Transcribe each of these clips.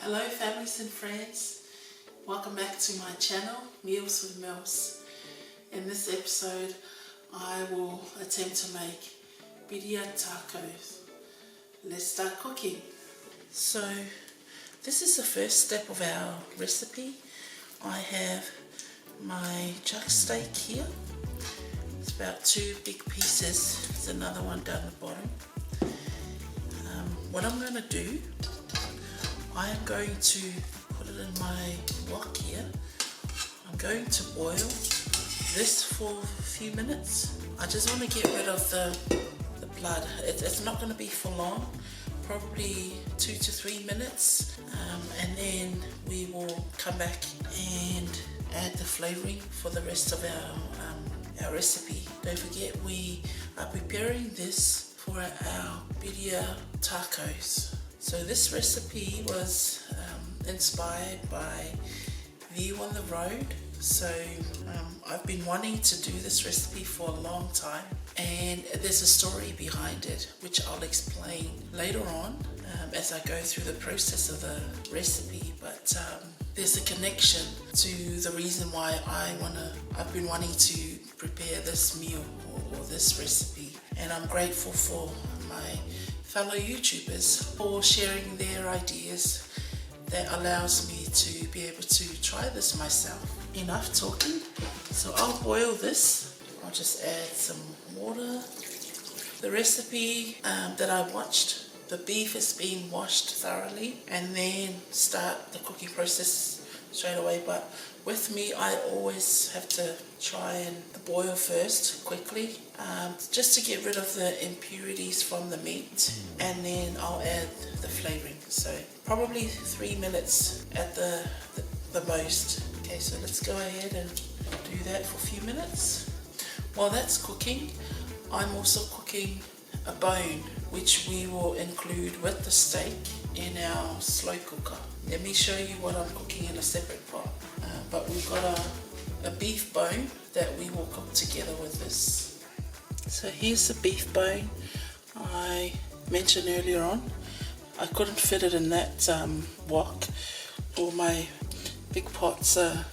Hello families and friends, welcome back to my channel, Meals with Mills. In this episode I will attempt to make birria tacos. Let's start cooking. So this is the first step of our recipe. I have my chuck steak here. It's about 2 big pieces. There's another one down the bottom. What I'm going to do, I am going to put it in my wok here. I'm going to boil this for a few minutes. I just want to get rid of the blood. It's not going to be for long, probably 2 to 3 minutes, and then we will come back and add the flavoring for the rest of our recipe. Don't forget, we are preparing this for our birria tacos. So this recipe was inspired by View on the Road. So I've been wanting to do this recipe for a long time, and there's a story behind it which I'll explain later on as I go through the process of the recipe. But there's a connection to the reason why I've been wanting to prepare this meal or this recipe, and I'm grateful for my fellow YouTubers for sharing their ideas that allows me to be able to try this myself. Enough talking, so I'll boil this. I'll just add some water. The recipe that I watched, the beef is being washed thoroughly and then start the cooking process straight away. But with me, I always have to try and boil first quickly, just to get rid of the impurities from the meat, and then I'll add the flavoring. So probably 3 minutes at the most. Okay, so let's go ahead and do that for a few minutes. While that's cooking, I'm also cooking a bone which we will include with the steak in our slow cooker. Let me show you what I'm cooking in a separate pot. But we've got a beef bone that we will cook together with this. So here's the beef bone I mentioned earlier on. I couldn't fit it in that wok. All my big pots are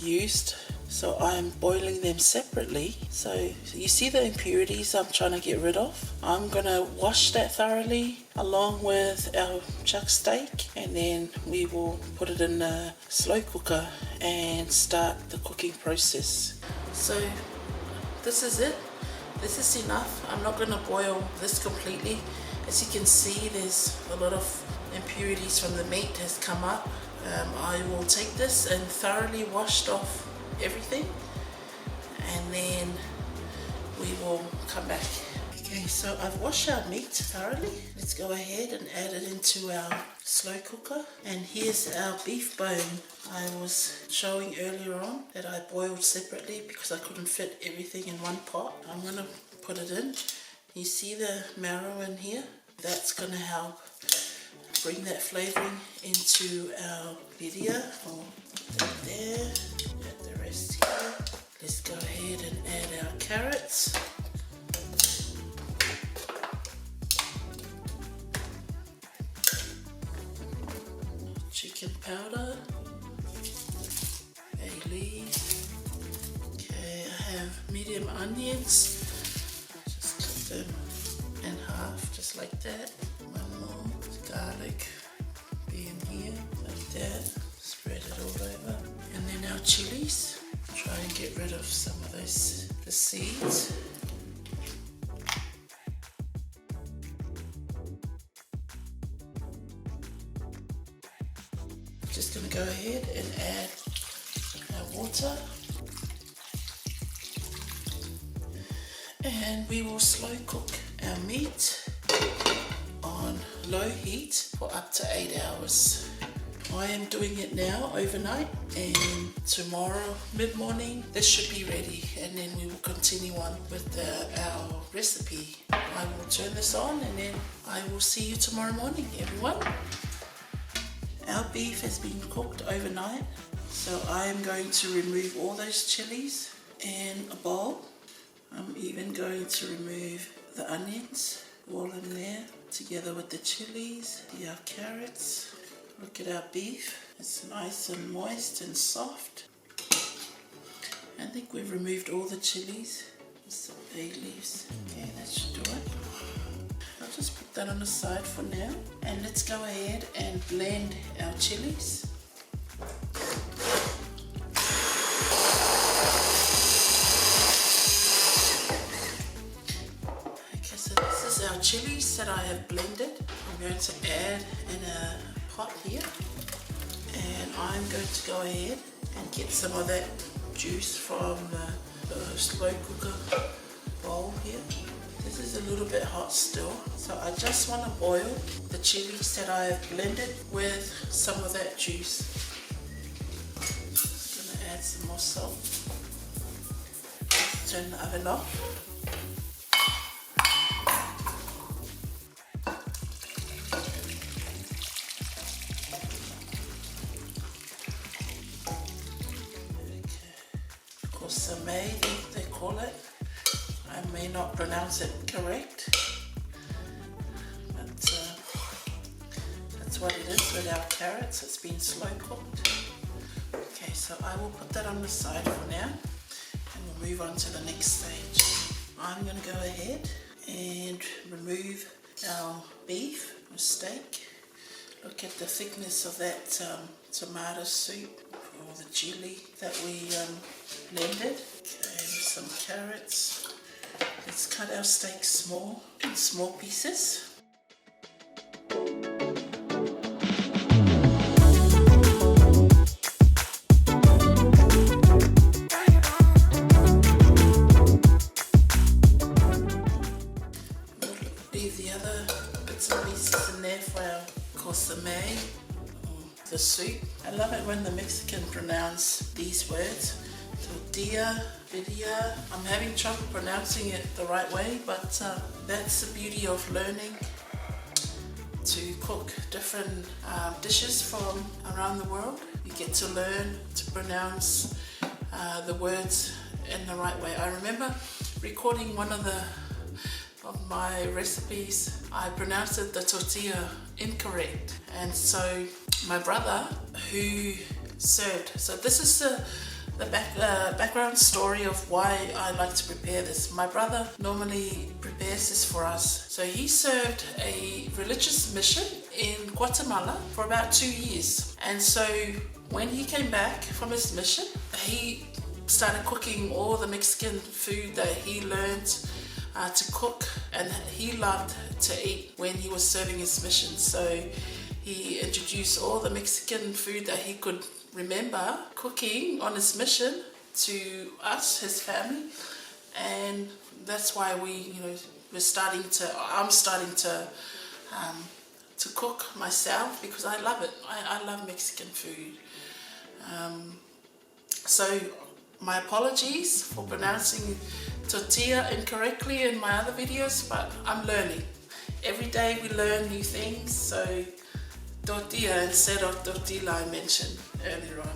used, so I'm boiling them separately. So you see the impurities I'm trying to get rid of. I'm gonna wash that thoroughly along with our chuck steak, and then we will put it in a slow cooker and start the cooking process. So this is it. This is enough. I'm not gonna boil this completely. As you can see, there's a lot of impurities from the meat has come up. I will take this and thoroughly wash off everything, and then we will come back. Okay, so I've washed our meat thoroughly. Let's go ahead and add it into our slow cooker. And here's our beef bone I was showing earlier on that I boiled separately because I couldn't fit everything in one pot. I'm gonna put it in. You see the marrow in here? That's gonna help bring that flavoring into our birria. I'll put that there, add the rest here. Let's go ahead and add our carrots. Chicken powder, bay leaf. Okay, I have medium onions. Just cut them in half, just like that. One more garlic being here, like that. Spread it all over. And then our chilies. Try and get rid of some of the seeds. Just going to go ahead and add our water, and we will slow cook our meat on low heat for up to 8 hours. I am doing it now overnight, and tomorrow mid-morning this should be ready, and then we will continue on with our recipe. I will turn this on, and then I will see you tomorrow morning, everyone. Our beef has been cooked overnight, so I am going to remove all those chilies in a bowl. I'm even going to remove the onions all in there together with the chilies, our carrots. Look at our beef. It's nice and moist and soft. I think we've removed all the chilies. Just the bay leaves. Okay, that should do it. I'll just put that on the side for now. And let's go ahead and blend our chilies. Okay, so this is our chilies that I have blended. I'm going to add in a pot here. And I'm going to go ahead and get some of that juice from the slow cooker bowl here. This is a little bit hot still, so I just want to boil the chilies that I have blended with some of that juice. Just going to add some more salt. Let's turn the oven off. Samay, they call it. I may not pronounce it correct, but that's what it is with our carrots. It's been slow cooked. Okay, so I will put that on the side for now, and we'll move on to the next stage. I'm going to go ahead and remove our beef or steak. Look at the thickness of that tomato soup, or the chili that we blended. Okay, some carrots. Let's cut our steak small, in small pieces. Leave the other bits and pieces in there for our consommé, the soup. I love it when the Mexican pronounce these words. Tortilla, birria. I'm having trouble pronouncing it the right way, but that's the beauty of learning to cook different dishes from around the world. You get to learn to pronounce the words in the right way. I remember recording one of my recipes. I pronounced the tortilla incorrect, and so my brother who served, so this is the background story of why I like to prepare this. My brother normally prepares this for us. So he served a religious mission in Guatemala for about 2 years, and so when he came back from his mission, he started cooking all the Mexican food that he learned to cook and he loved to eat when he was serving his mission. So he introduced all the Mexican food that he could remember cooking on his mission to us, his family, and that's why I'm starting to cook myself, because I love it. I love Mexican food. So my apologies for pronouncing tortilla incorrectly in my other videos, but I'm learning. Every day we learn new things, so tortilla instead of tortilla I mentioned earlier on.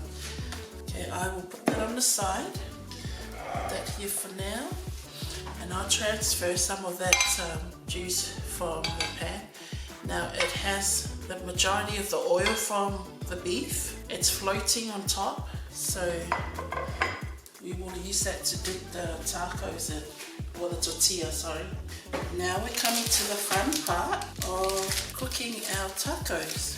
Okay, I will put that on the side, put that here for now, and I'll transfer some of that juice from the pan. Now it has the majority of the oil from the beef. It's floating on top, so we will use that to dip the tacos in, or the tortilla, sorry. Now we're coming to the fun part of cooking our tacos.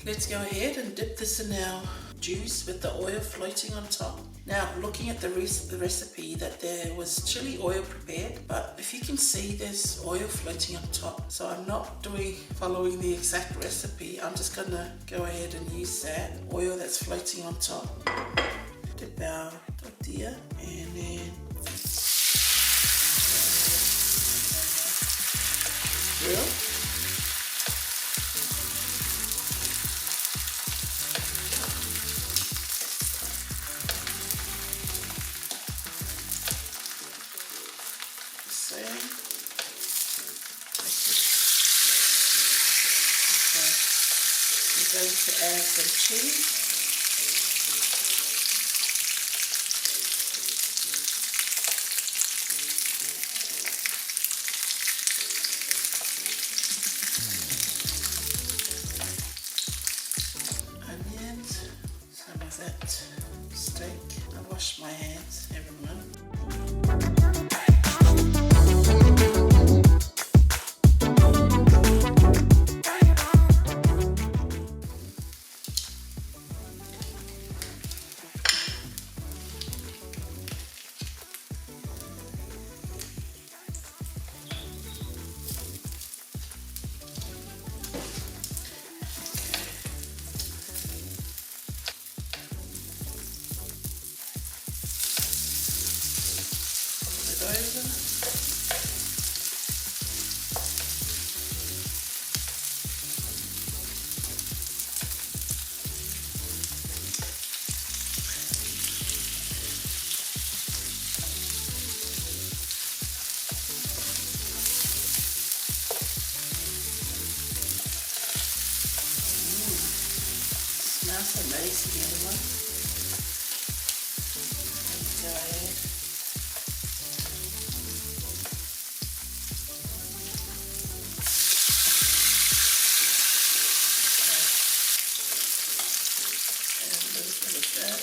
Let's go ahead and dip this in our juice with the oil floating on top. Now, looking at the recipe, that there was chili oil prepared, but if you can see, there's oil floating on top. So I'm not following the exact recipe. I'm just gonna go ahead and use that oil that's floating on top. Dip our tortilla and then grill. We're going to add some cheese. that steak. I wash my hands, everyone. Smells amazing, everyone. Let's go ahead. Add a little bit of that.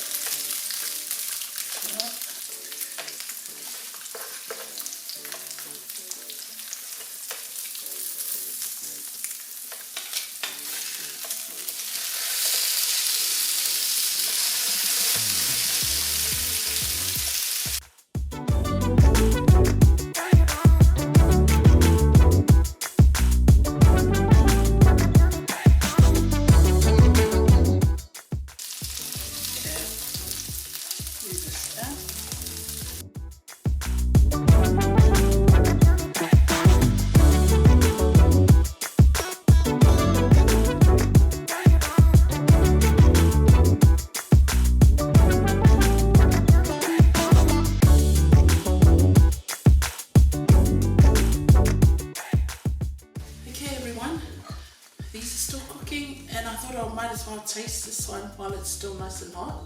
And I thought I might as well taste this one while it's still nice and hot.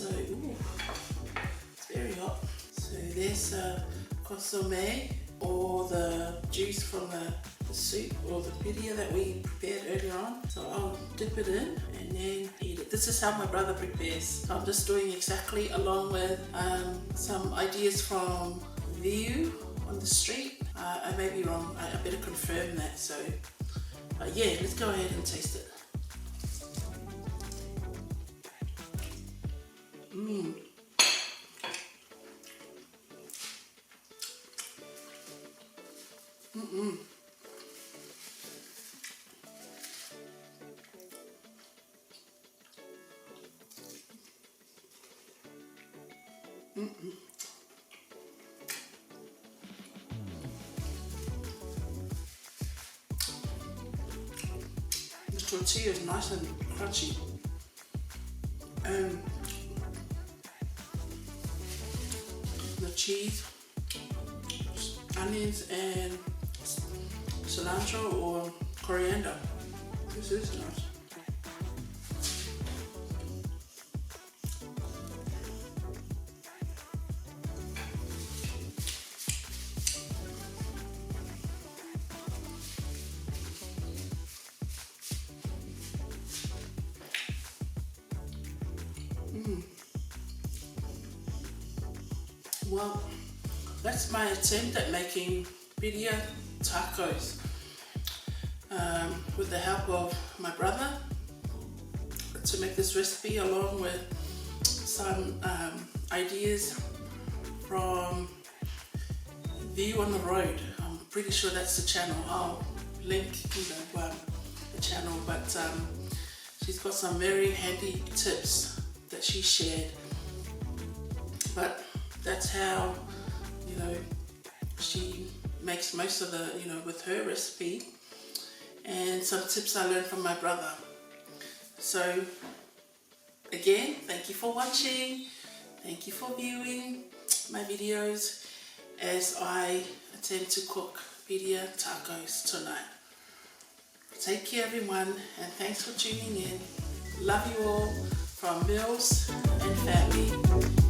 Ooh, it's very hot. So there's consomme, or the juice from the soup or the birria that we prepared earlier on. So I'll dip it in and then eat it. This is how my brother prepares. So I'm just doing exactly along with some ideas from View on the street. I may be wrong, I better confirm that. So yeah, let's go ahead and taste it. The tortilla is nice and crunchy, and the cheese, onions, and cilantro or coriander. This is nice. Well, that's my attempt at making birria tacos with the help of my brother to make this recipe, along with some ideas from View on the Road. I'm pretty sure that's the channel. I'll link the channel, but she's got some very handy tips that she shared. But that's how, she makes most of the, with her recipe, and some tips I learned from my brother. So again, thank you for watching. Thank you for viewing my videos as I attempt to cook birria tacos tonight. Take care, everyone, and thanks for tuning in. Love you all from Mills and family.